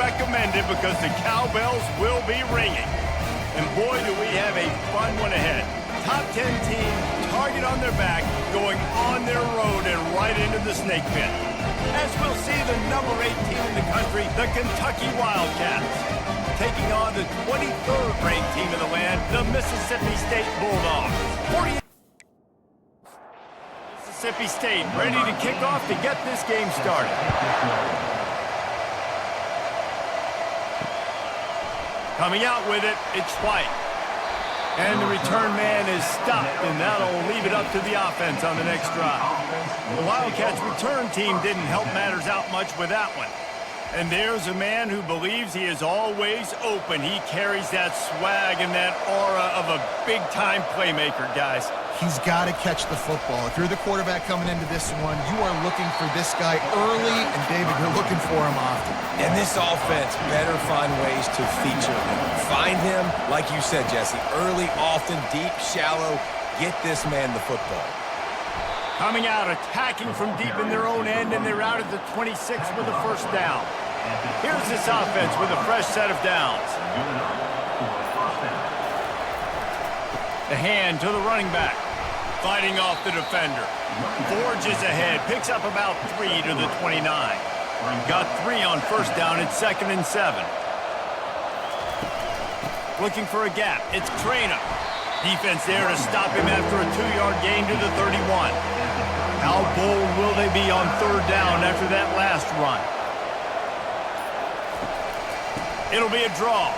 recommended because the cowbells will be ringing. And boy, do we have a fun one ahead. Top 10 team, target on their back, going on their road and right into the snake pit. As we'll see the number 8 team in the country, the Kentucky Wildcats, taking on the 23rd ranked team in the land, the Mississippi State Bulldogs. Mississippi State ready to kick off to get this game started. Coming out with it, it's White. And the return man is stopped, and that'll leave it up to the offense on the next drive. The Wildcats return team didn't help matters out much with that one. And there's a man who believes he is always open. He carries that swag and that aura of a big-time playmaker, guys. He's got to catch the football. If you're the quarterback coming into this one, you are looking for this guy early, and David, you're looking for him often. And this offense better find ways to feature him. Find him, like you said, Jesse, early, often, deep, shallow. Get this man the football. Coming out, attacking from deep in their own end, and they're out at the 26 with a first down. Here's this offense with a fresh set of downs. The hand to the running back. Fighting off the defender. Forges ahead. Picks up about 3 to the 29. Got 3 on first down. It's 2nd and 7. Looking for a gap. It's Traina. Defense there to stop him after a 2-yard gain to the 31. How bold will they be on third down after that last run? It'll be a draw.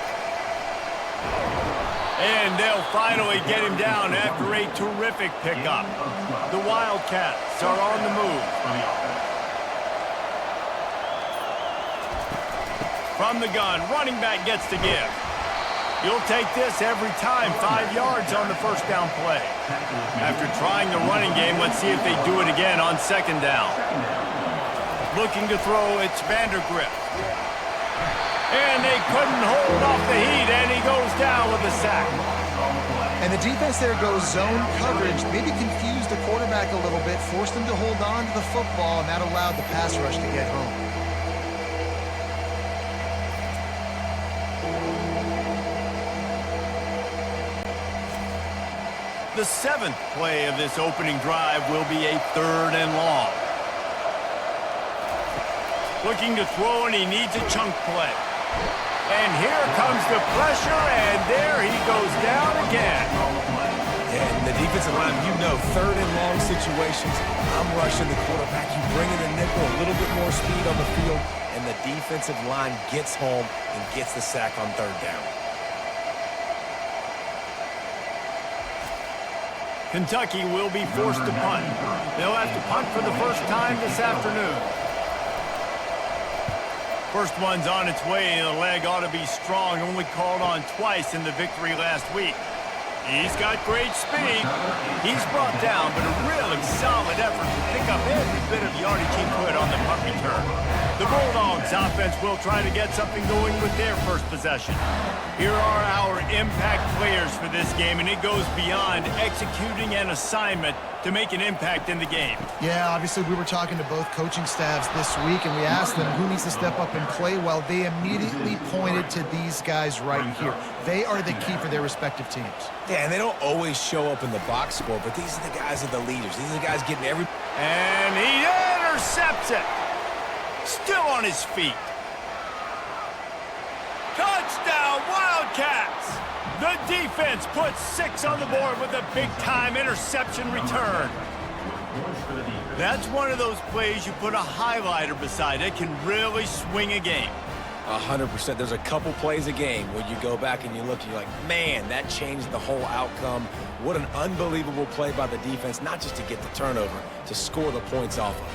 And they'll finally get him down after a terrific pickup. The Wildcats are on the move. From the gun, running back gets to give. You'll take this every time, 5 yards on the first down play. After trying the running game, let's see if they do it again on 2nd down. Looking to throw, it's Vandergrift. And they couldn't hold off the heat, and he goes down with a sack. And the defense there goes zone coverage, maybe confused the quarterback a little bit, forced him to hold on to the football, and that allowed the pass rush to get home. The 7th play of this opening drive will be a 3rd and long. Looking to throw, and he needs a chunk play. And here comes the pressure, and there he goes down again. And the defensive line, you know, 3rd and long situations, I'm rushing the quarterback. You bring in the nickel, a little bit more speed on the field, and the defensive line gets home and gets the sack on 3rd down. Kentucky will be forced to punt. They'll have to punt for the first time this afternoon. First one's on its way, and the leg ought to be strong. Only called on twice in the victory last week. He's got great speed. He's brought down, but a really solid effort to pick up every bit of yardage he could on the punt return. The Bulldogs offense will try to get something going with their first possession. Here are our impact players for this game, and it goes beyond executing an assignment to make an impact in the game. Yeah, obviously we were talking to both coaching staffs this week, and we asked them who needs to step up and play well. They immediately pointed to these guys right here. They are the key for their respective teams. Yeah, and they don't always show up in the box score, but these are the guys that are the leaders. These are the guys getting every... And he intercepts it. Still on his feet. Touchdown, Wildcats! The defense puts 6 on the board with a big-time interception return. That's one of those plays you put a highlighter beside. It can really swing a game. 100%. There's a couple plays a game where you go back and you look and you're like, man, that changed the whole outcome. What an unbelievable play by the defense, not just to get the turnover, to score the points off of it.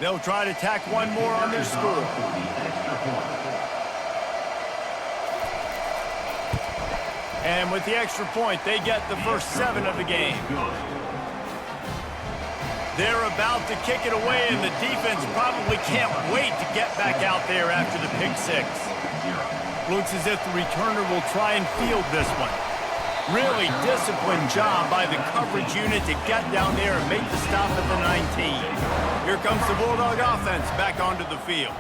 They'll try to tack one more on their score. And with the extra point, they get the first 7 of the game. They're about to kick it away, and the defense probably can't wait to get back out there after the pick 6. Looks as if the returner will try and field this one. Really disciplined job by the coverage unit to get down there and make the stop at the 19. Here comes the Bulldog offense back onto the field.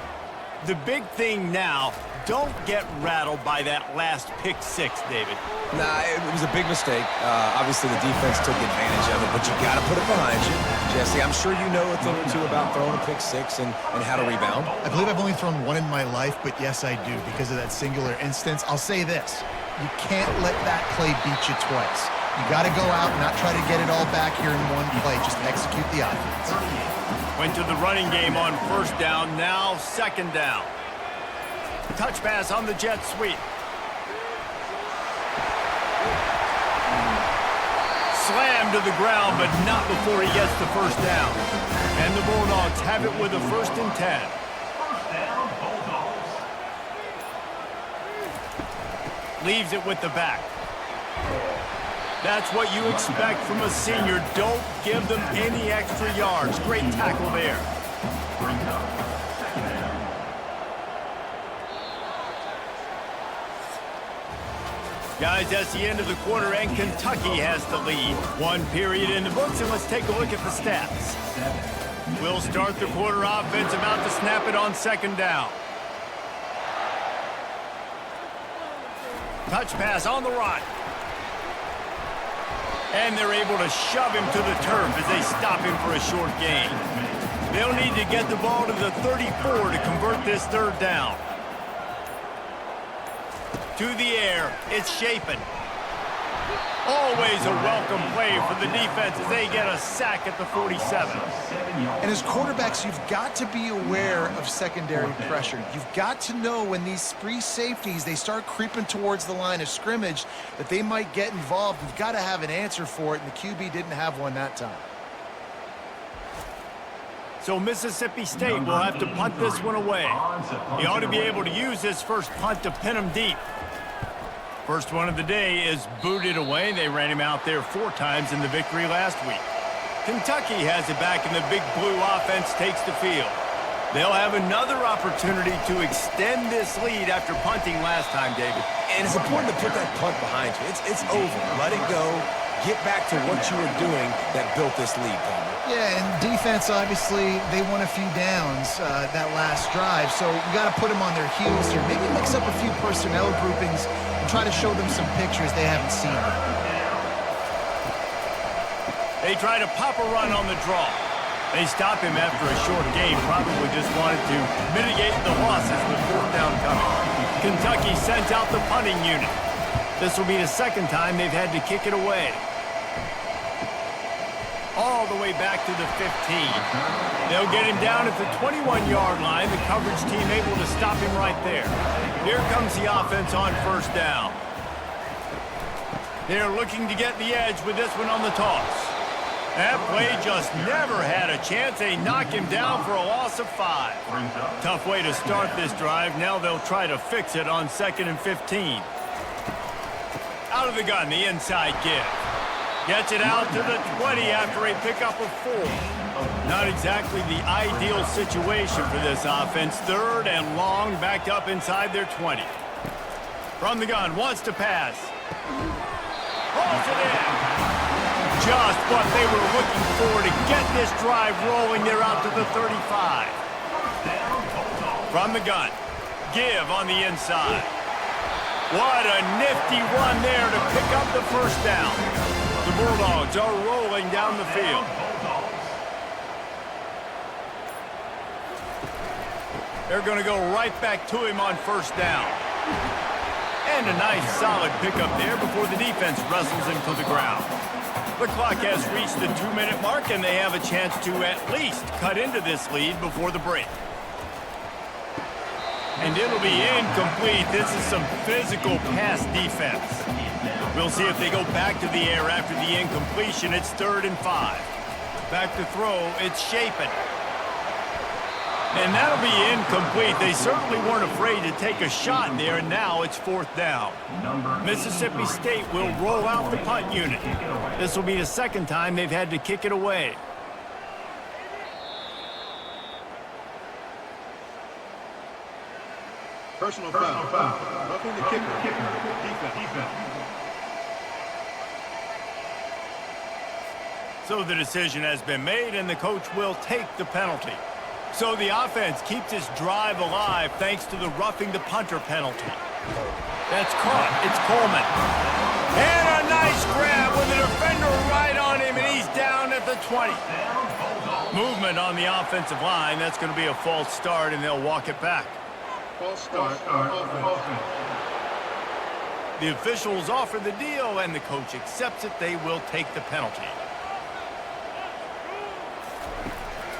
The big thing now, don't get rattled by that last pick six, David. Nah, it was a big mistake. Obviously, the defense took advantage of it, but you got to put it behind you. Jesse, I'm sure you know a thing or two about throwing a pick six and how to rebound. I believe I've only thrown one in my life, but yes, I do because of that singular instance. I'll say this. You can't let that play beat you twice. You got to go out and not try to get it all back here in one play. Just execute the offense. Went to the running game on first down, now second down. Touch pass on the jet sweep. Slammed to the ground, but not before he gets the first down. And the Bulldogs have it with a 1st and 10. Leaves it with the back. That's what you expect from a senior. Don't give them any extra yards. Great tackle there. Guys, that's the end of the quarter, and Kentucky has the lead. 1 period in the books, and let's take a look at the stats. We'll start the quarter offense, about to snap it on second down. Touch pass on the run. And they're able to shove him to the turf as they stop him for a short gain. They'll need to get the ball to the 34 to convert this third down. To the air, it's Shapen. Always a welcome play for the defense as they get a sack at the 47. And as quarterbacks, you've got to be aware of secondary pressure. You've got to know when these free safeties, they start creeping towards the line of scrimmage, that they might get involved. You've got to have an answer for it, and the QB didn't have one that time. So Mississippi State will have to punt this one away. He ought to be able to use this first punt to pin him deep. First one of the day is booted away. They ran him out there 4 times in the victory last week. Kentucky has it back, and the Big Blue offense takes the field. They'll have another opportunity to extend this lead after punting last time, David. And it's important to put that punt behind you. It's over. Let it go. Get back to what you were doing that built this lead, Palmer. Yeah, and defense, obviously, they won a few downs that last drive, so you got to put them on their heels here. Maybe mix up a few personnel groupings and try to show them some pictures they haven't seen yet. They try to pop a run on the draw. They stop him after a short game, probably just wanted to mitigate the losses with 4th down coming. Kentucky sent out the punting unit. This will be the second time they've had to kick it away. All the way back to the 15. They'll get him down at the 21-yard line. The coverage team able to stop him right there. Here comes the offense on first down. They're looking to get the edge with this one on the toss. That play just never had a chance. They knock him down for a loss of 5. Tough way to start this drive. Now they'll try to fix it on 2nd and 15. Out of the gun, the inside give. Gets it out to the 20 after a pickup of 4. Not exactly the ideal situation for this offense. 3rd and long, backed up inside their 20. From the gun, wants to pass. Pulls it in. Just what they were looking for to get this drive rolling. They're out to the 35. From the gun, give on the inside. What a nifty run there to pick up the first down. The Bulldogs are rolling down the field. They're going to go right back to him on first down. And a nice solid pickup there before the defense wrestles him to the ground. The clock has reached the 2-minute mark, and they have a chance to at least cut into this lead before the break. And it'll be incomplete. This is some physical pass defense. We'll see if they go back to the air after the incompletion. It's 3rd and 5. Back to throw, it's Shapen. And that'll be incomplete. They certainly weren't afraid to take a shot there, and now it's 4th down. Mississippi State will roll out the punt unit. This will be the second time they've had to kick it away. Personal foul. Roughing the kicker. Defense. So the decision has been made, and the coach will take the penalty. So the offense keeps its drive alive thanks to the roughing the punter penalty. That's caught. It's Coleman. And a nice grab with the defender right on him, and he's down at the 20. Movement on the offensive line. That's going to be a false start, and they'll walk it back. False start. Offense. The officials offer the deal, and the coach accepts it. They will take the penalty.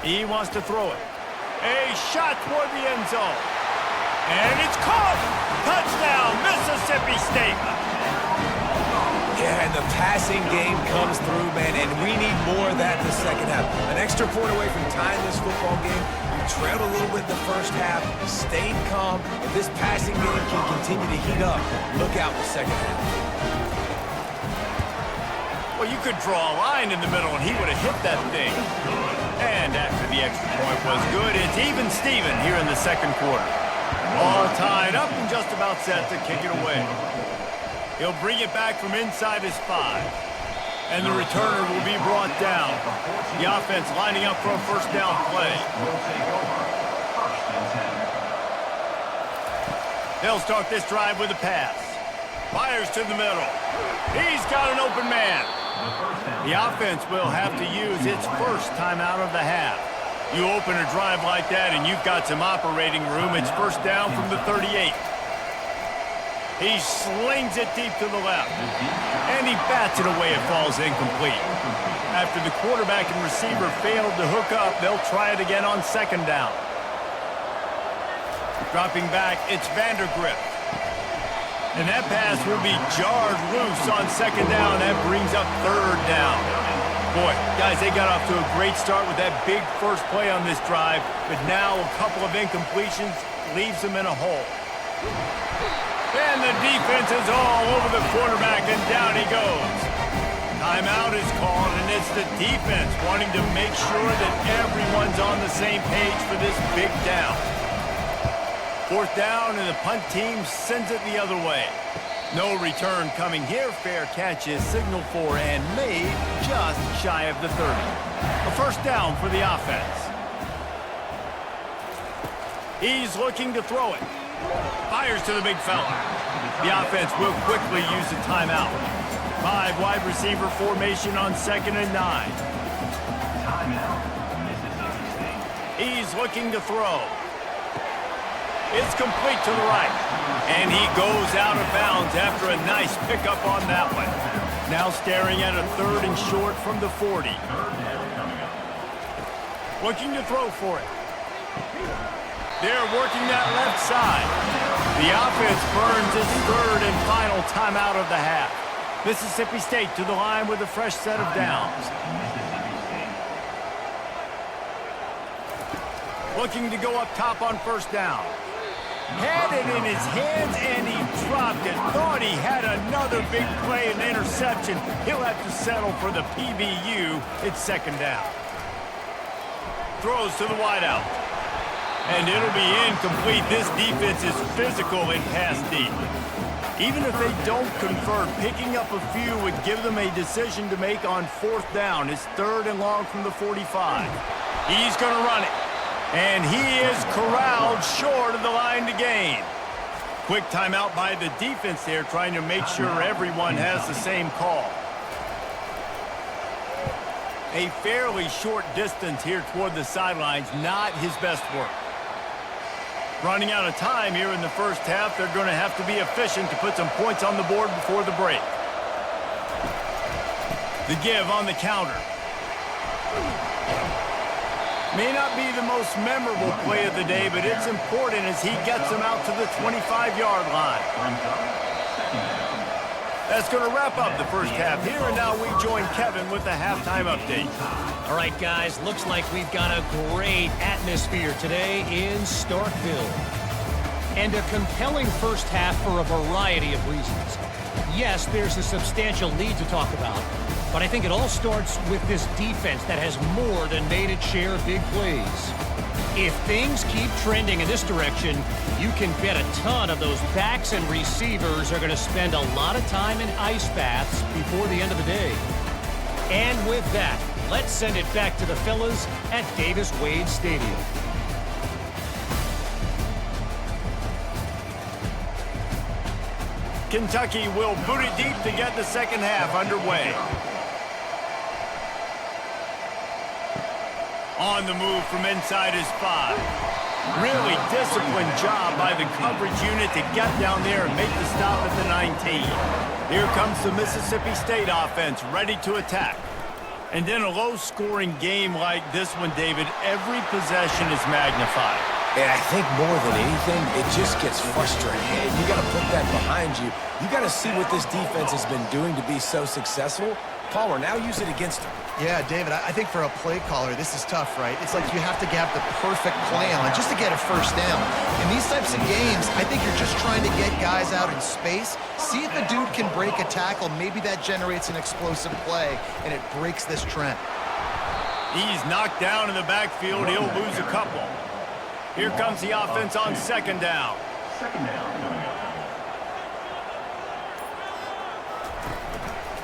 He wants to throw it. A shot toward the end zone. And it's caught! Touchdown, Mississippi State! Yeah, and the passing game comes through, man, and we need more of that in the second half. An extra point away from tying this football game. We trailed a little bit in the first half, stayed calm. If this passing game can continue to heat up, look out in the second half. Well, you could draw a line in the middle, and he would have hit that thing. And after the extra point was good, it's even Steven here in the second quarter. All tied up and just about set to kick it away. He'll bring it back from inside his 5. And the returner will be brought down. The offense lining up for a first down play. They'll start this drive with a pass. Fires to the middle. He's got an open man. The offense will have to use its first timeout of the half. You open a drive like that and you've got some operating room. It's first down from the 38. He slings it deep to the left. And he bats it away. It falls incomplete. After the quarterback and receiver failed to hook up, they'll try it again on second down. Dropping back, it's Vandergrift. And that pass will be jarred loose on second down. That brings up third down. Boy, guys, they got off to a great start with that big first play on this drive, but now a couple of incompletions leaves them in a hole. And the defense is all over the quarterback, and down he goes. Timeout is called, and it's the defense wanting to make sure that everyone's on the same page for this big down. Fourth down, and the punt team sends it the other way. No return coming here. Fair catch is signaled for and made just shy of the 30. A first down for the offense. He's looking to throw it. Fires to the big fella. The offense will quickly use the timeout. 5 wide receiver formation on 2nd and 9. He's looking to throw. It's complete to the right. And he goes out of bounds after a nice pickup on that one. Now staring at a 3rd and short from the 40. Looking to throw for it. They're working that left side. The offense burns its 3rd and final timeout of the half. Mississippi State to the line with a fresh set of downs. Looking to go up top on first down. Had it in his hands, and he dropped it. Thought he had another big play and interception. He'll have to settle for the PBU. It's second down. Throws to the wideout. And it'll be incomplete. This defense is physical and pass deep. Even if they don't convert, picking up a few would give them a decision to make on fourth down. It's 3rd and long from the 45. He's going to run it. And he is corralled short of the line to gain. Quick timeout by the defense there, trying to make sure everyone has the same call. A fairly short distance here toward the sidelines, not his best work. Running out of time here in the first half, they're going to have to be efficient to put some points on the board before the break. The give on the counter. May not be the most memorable play of the day, but it's important as he gets them out to the 25-yard line. That's going to wrap up the first half here, and now we join Kevin with the halftime update. All right, guys, looks like we've got a great atmosphere today in Starkville. And a compelling first half for a variety of reasons. Yes, there's a substantial lead to talk about, but I think it all starts with this defense that has more than made its share of big plays. If things keep trending in this direction, you can bet a ton of those backs and receivers are going to spend a lot of time in ice baths before the end of the day. And with that, let's send it back to the fellas at Davis-Wade Stadium. Kentucky will boot it deep to get the second half underway. On the move from inside his 5. Really disciplined job by the coverage unit to get down there and make the stop at the 19. Here comes the Mississippi State offense ready to attack. And in a low-scoring game like this one, David, every possession is magnified. And I think more than anything, it just gets frustrating. And you got to put that behind you. You got to see what this defense has been doing to be so successful. Palmer, now use it against him. Yeah, David, I think for a play caller, this is tough, right? It's like you have to have the perfect plan just to get a first down. In these types of games, I think you're just trying to get guys out in space, see if a dude can break a tackle. Maybe that generates an explosive play, and it breaks this trend. He's knocked down in the backfield. He'll lose a couple. Here comes the offense on second down.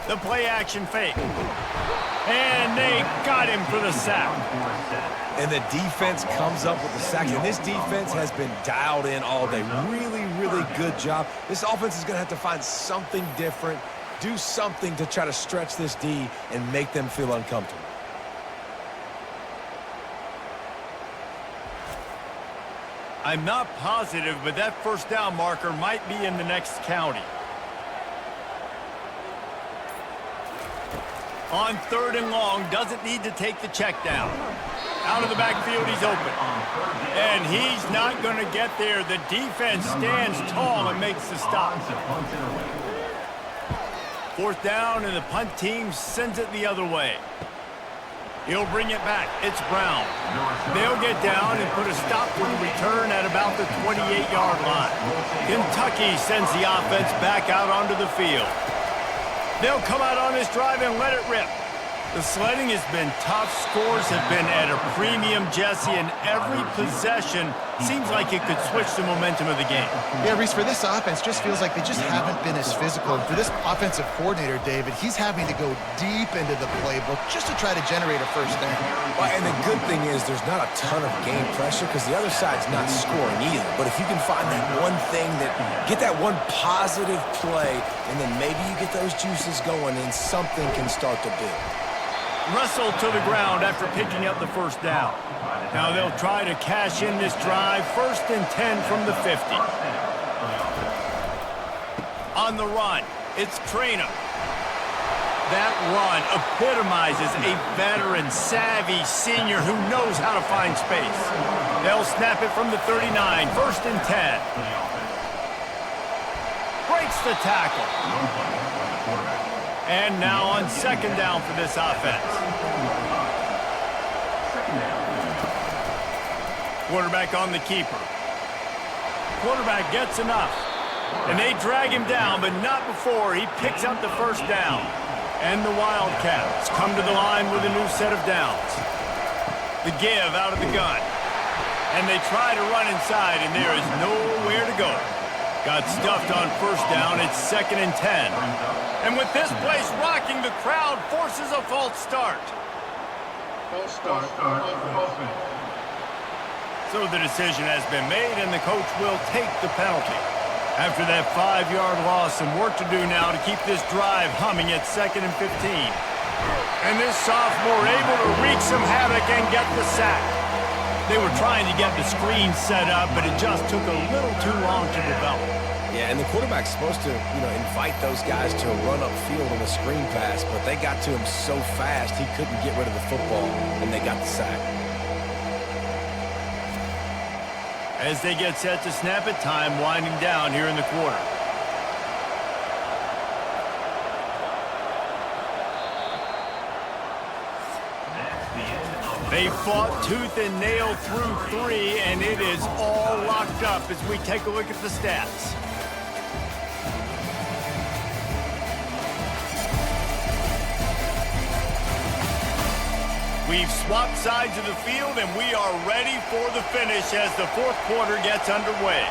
The play action fake. And they got him for the sack. And the defense comes up with the sack. And this defense has been dialed in all day. Really, really good job. This offense is going to have to find something different, do something to try to stretch this D and make them feel uncomfortable. I'm not positive, but that first down marker might be in the next county. On third and long, doesn't need to take the check down. Out of the backfield, he's open. And he's not going to get there. The defense stands tall and makes the stop. Fourth down, and the punt team sends it the other way. He'll bring it back. It's Brown. They'll get down and put a stop to the return at about the 28-yard line. Kentucky sends the offense back out onto the field. They'll come out on this drive and let it rip. The sledding has been tough. Scores have been at a premium, Jesse, and every possession seems like it could switch the momentum of the game. Yeah, Reese, for this offense, just feels like they just haven't been as physical. And for this offensive coordinator, David, he's having to go deep into the playbook just to try to generate a first down. Well, and the good thing is there's not a ton of game pressure because the other side's not scoring either. But if you can find that one thing, get that one positive play, and then maybe you get those juices going and something can start to build. Russell to the ground after picking up the first down. Now they'll try to cash in this drive. 1st and 10 from the 50. On the run, it's Traynor. That run epitomizes a veteran, savvy senior who knows how to find space. They'll snap it from the 39. 1st and 10. Breaks the tackle. And now on second down for this offense. Quarterback on the keeper. Quarterback gets enough. And they drag him down, but not before he picks up the first down. And the Wildcats come to the line with a new set of downs. The give out of the gun. And they try to run inside, and there is nowhere to go. Got stuffed on first down. It's 2nd and 10. And with this place rocking, the crowd forces a false start. False start on offense. So the decision has been made, and the coach will take the penalty. After that 5-yard loss, some work to do now to keep this drive humming at 2nd and 15. And this sophomore able to wreak some havoc and get the sack. They were trying to get the screen set up, but it just took a little too long to develop. Yeah, and the quarterback's supposed to, invite those guys to run upfield on a screen pass, but they got to him so fast he couldn't get rid of the football, and they got the sack. As they get set to snap it, time winding down here in the quarter. They fought tooth and nail through 3, and it is all locked up as we take a look at the stats. We've swapped sides of the field, and we are ready for the finish as the fourth quarter gets underway.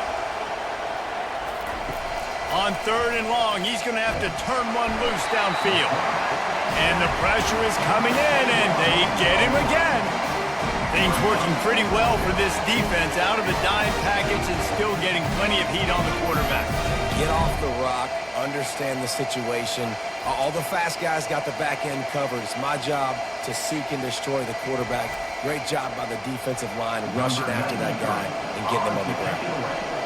On 3rd and long, he's going to have to turn one loose downfield. And the pressure is coming in, and they get him again. Things working pretty well for this defense, out of the dime package and still getting plenty of heat on the quarterback. Get off the rock, understand the situation. All the fast guys got the back end covered. It's my job to seek and destroy the quarterback. Great job by the defensive line, rushing after that guy and getting him on the ground.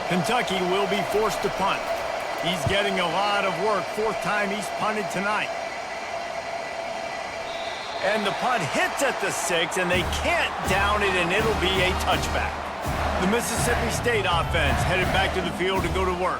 Kentucky will be forced to punt. He's getting a lot of work. 4th time he's punted tonight. And the punt hits at the 6, and they can't down it, and it'll be a touchback. The Mississippi State offense headed back to the field to go to work.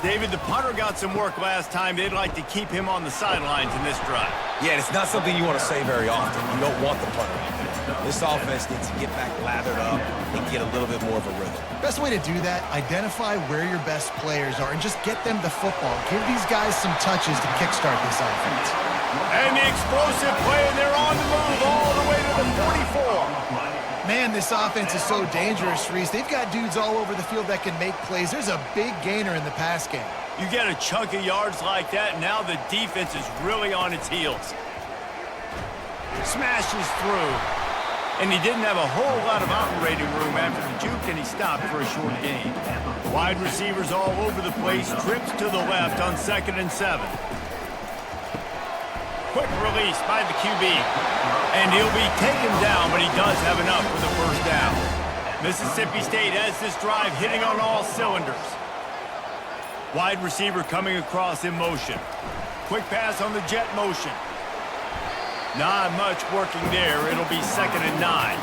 David, the punter got some work last time. They'd like to keep him on the sidelines in this drive. Yeah, it's not something you want to say very often. You don't want the punter out there. This offense needs to get back lathered up and get a little bit more of a rhythm. Best way to do that, identify where your best players are and just get them the football. Give these guys some touches to kickstart this offense. And the explosive play, and they're on the move all the way to the 44. Man, this offense is so dangerous, Reese. They've got dudes all over the field that can make plays. There's a big gainer in the pass game. You get a chunk of yards like that, and now the defense is really on its heels. Smashes through. And he didn't have a whole lot of operating room after the juke, and he stopped for a short gain. Wide receivers all over the place. Trips to the left on 2nd and 7. Quick release by the QB. And he'll be taken down, but he does have enough for the first down. Mississippi State has this drive hitting on all cylinders. Wide receiver coming across in motion. Quick pass on the jet motion. Not much working there. It'll be 2nd and 9.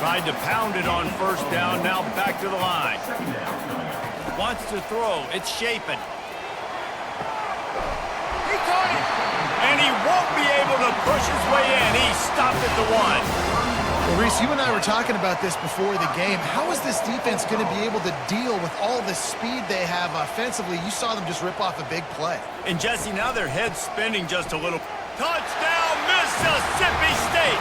Tried to pound it on 1st down, now back to the line. Wants to throw. It's Shapen. He caught it! And he won't be able to push his way in. He stopped at the 1. Well, Reese, you and I were talking about this before the game. How is this defense going to be able to deal with all the speed they have offensively? You saw them just rip off a big play. And, Jesse, now their head's spinning just a little. Touchdown, Mississippi State!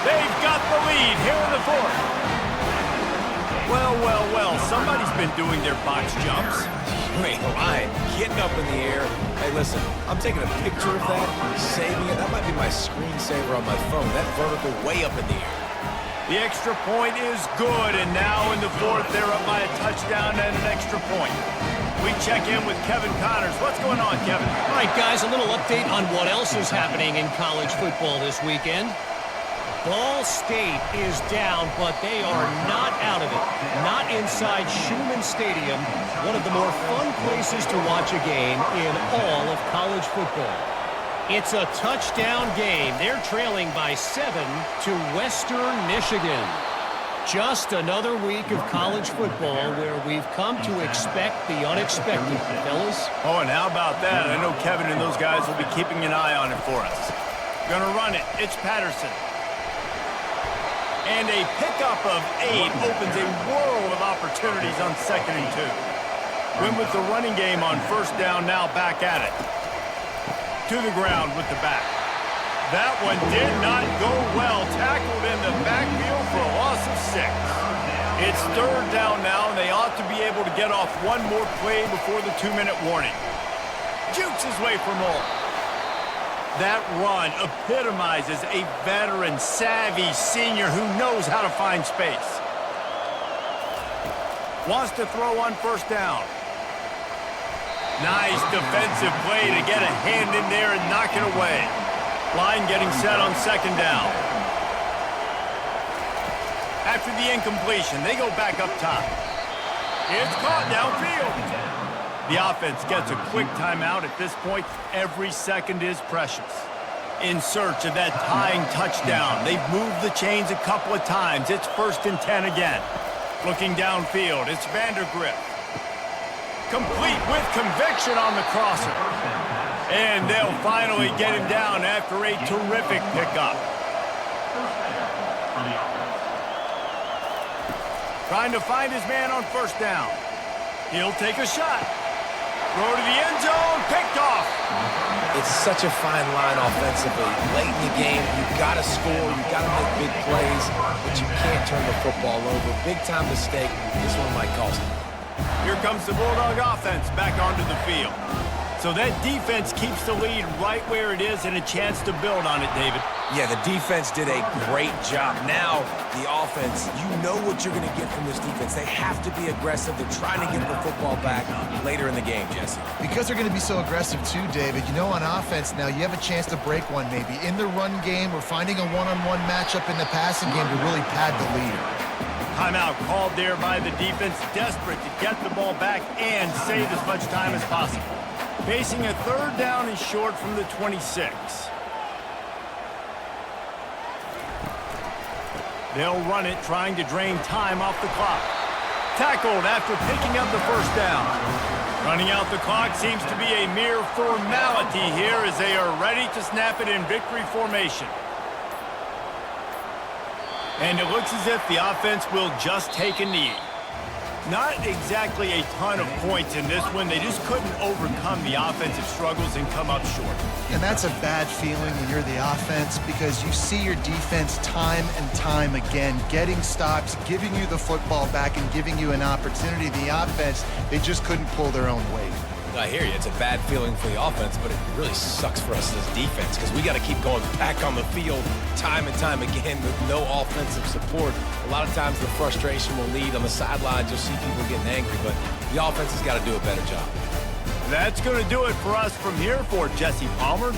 They've got the lead here in the 4th. Well, well, well, somebody's been doing their box jumps. Wait, Ryan, getting up in the air. Hey, listen, I'm taking a picture of that, saving it. That might be my screensaver on my phone. That vertical way up in the air. The extra point is good, and now in the 4th, they're up by a touchdown and an extra point. We check in with Kevin Connors. What's going on, Kevin? All right, guys, a little update on what else is happening in college football this weekend. Ball State is down, but they are not out of it. Not inside Schumann Stadium, one of the more fun places to watch a game in all of college football. It's a touchdown game. They're trailing by 7 to Western Michigan. Just another week of college football where we've come to expect the unexpected, fellas. Oh, and how about that? I know Kevin and those guys will be keeping an eye on it for us. Gonna run it. It's Patterson. And a pickup of 8 opens a world of opportunities on 2nd and 2. Went with the running game on 1st down, now back at it. To the ground with the back. That one did not go well. Tackled in the backfield for a loss of 6. It's 3rd down now, and they ought to be able to get off one more play before the 2-minute warning. Jukes his way for more. That run epitomizes a veteran, savvy senior who knows how to find space. Wants to throw on 1st down. Nice defensive play to get a hand in there and knock it away. Line getting set on 2nd down. After the incompletion, they go back up top. It's caught downfield. The offense gets a quick timeout at this point. Every second is precious. In search of that tying touchdown. They've moved the chains a couple of times. It's 1st and 10 again. Looking downfield, it's Vandergrift. Complete with conviction on the crosser. And they'll finally get him down after a terrific pickup. Trying to find his man on 1st down. He'll take a shot. Throw to the end zone, picked off. it's such a fine line offensively. Late in the game, you've got to score, you've got to make big plays, but you can't turn the football over. Big-time mistake. This one might cost them. Here comes the Bulldog offense back onto the field. So that defense keeps the lead right where it is and a chance to build on it, David. Yeah, the defense did a great job. Now, the offense, you know what you're going to get from this defense. They have to be aggressive. They're trying to get the football back later in the game, Jesse. Because they're going to be so aggressive too, David, you know, on offense now, you have a chance to break one maybe in the run game or finding a one-on-one matchup in the passing game to really pad the lead. Timeout called there by the defense, desperate to get the ball back and save as much time as possible. Facing a third down and short from the 26. They'll run it, trying to drain time off the clock. Tackled after picking up the first down. Running out the clock seems to be a mere formality here as they are ready to snap it in victory formation. And it looks as if the offense will just take a knee. Not exactly a ton of points in this one. They just couldn't overcome the offensive struggles and come up short. And that's a bad feeling when you're the offense because you see your defense time and time again getting stops, giving you the football back and giving you an opportunity. The offense, they just couldn't pull their own weight. I hear you. It's a bad feeling for the offense, but it really sucks for us as defense because we got to keep going back on the field time and time again with no offensive support. A lot of times the frustration will lead on the sidelines. You'll see people getting angry, but the offense has got to do a better job. That's going to do it for us from here for Jesse Palmer.